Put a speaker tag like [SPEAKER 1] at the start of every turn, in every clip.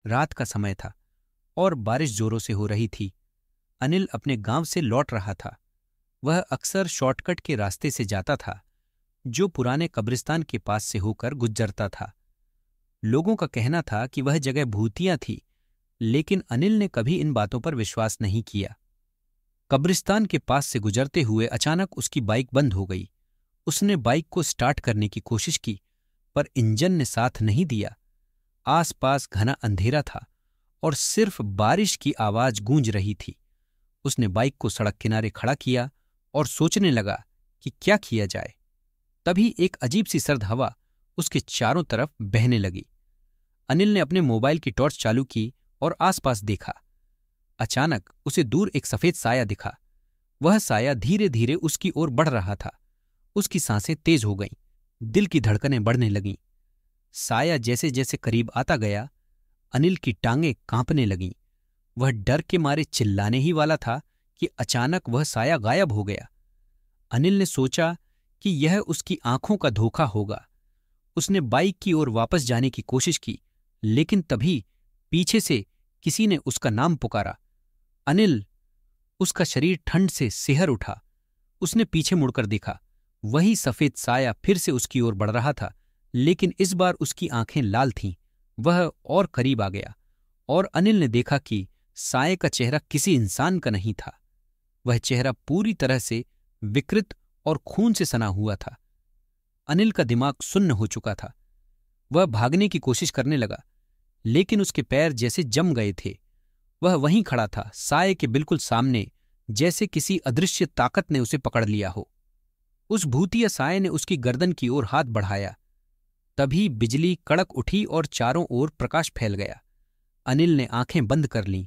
[SPEAKER 1] रात का समय था और बारिश जोरों से हो रही थी। अनिल अपने गांव से लौट रहा था। वह अक्सर शॉर्टकट के रास्ते से जाता था, जो पुराने कब्रिस्तान के पास से होकर गुजरता था। लोगों का कहना था कि वह जगह भूतिया थी, लेकिन अनिल ने कभी इन बातों पर विश्वास नहीं किया। कब्रिस्तान के पास से गुजरते हुए अचानक उसकी बाइक बंद हो गई। उसने बाइक को स्टार्ट करने की कोशिश की, पर इंजन ने साथ नहीं दिया। आसपास घना अंधेरा था और सिर्फ बारिश की आवाज गूंज रही थी। उसने बाइक को सड़क किनारे खड़ा किया और सोचने लगा कि क्या किया जाए। तभी एक अजीब सी सर्द हवा उसके चारों तरफ बहने लगी। अनिल ने अपने मोबाइल की टॉर्च चालू की और आसपास देखा। अचानक उसे दूर एक सफेद साया दिखा। वह साया धीरे धीरे उसकी ओर बढ़ रहा था। उसकी सांसें तेज हो गईं, दिल की धड़कनें बढ़ने लगीं। साया जैसे जैसे करीब आता गया, अनिल की टांगें कांपने लगीं। वह डर के मारे चिल्लाने ही वाला था कि अचानक वह साया गायब हो गया। अनिल ने सोचा कि यह उसकी आंखों का धोखा होगा। उसने बाइक की ओर वापस जाने की कोशिश की, लेकिन तभी पीछे से किसी ने उसका नाम पुकारा। अनिल! उसका शरीर ठंड से सिहर उठा। उसने पीछे मुड़कर देखा। वही सफेद साया फिर से उसकी ओर बढ़ रहा था, लेकिन इस बार उसकी आंखें लाल थीं। वह और करीब आ गया और अनिल ने देखा कि साये का चेहरा किसी इंसान का नहीं था। वह चेहरा पूरी तरह से विकृत और खून से सना हुआ था। अनिल का दिमाग सुन्न हो चुका था। वह भागने की कोशिश करने लगा, लेकिन उसके पैर जैसे जम गए थे। वह वहीं खड़ा था, साये के बिल्कुल सामने, जैसे किसी अदृश्य ताकत ने उसे पकड़ लिया हो। उस भूतिया साये ने उसकी गर्दन की ओर हाथ बढ़ाया। तभी बिजली कड़क उठी और चारों ओर प्रकाश फैल गया। अनिल ने आंखें बंद कर लीं।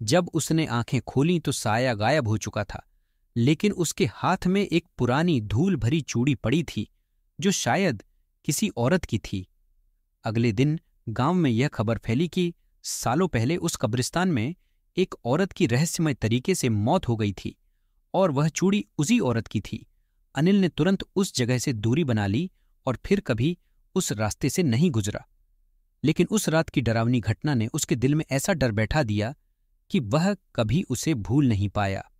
[SPEAKER 1] जब उसने आंखें खोलीं तो साया गायब हो चुका था, लेकिन उसके हाथ में एक पुरानी धूल भरी चूड़ी पड़ी थी, जो शायद किसी औरत की थी। अगले दिन गांव में यह खबर फैली कि सालों पहले उस कब्रिस्तान में एक औरत की रहस्यमय तरीके से मौत हो गई थी और वह चूड़ी उसी औरत की थी। अनिल ने तुरंत उस जगह से दूरी बना ली और फिर कभी उस रास्ते से नहीं गुजरा। लेकिन उस रात की डरावनी घटना ने उसके दिल में ऐसा डर बैठा दिया कि वह कभी उसे भूल नहीं पाया।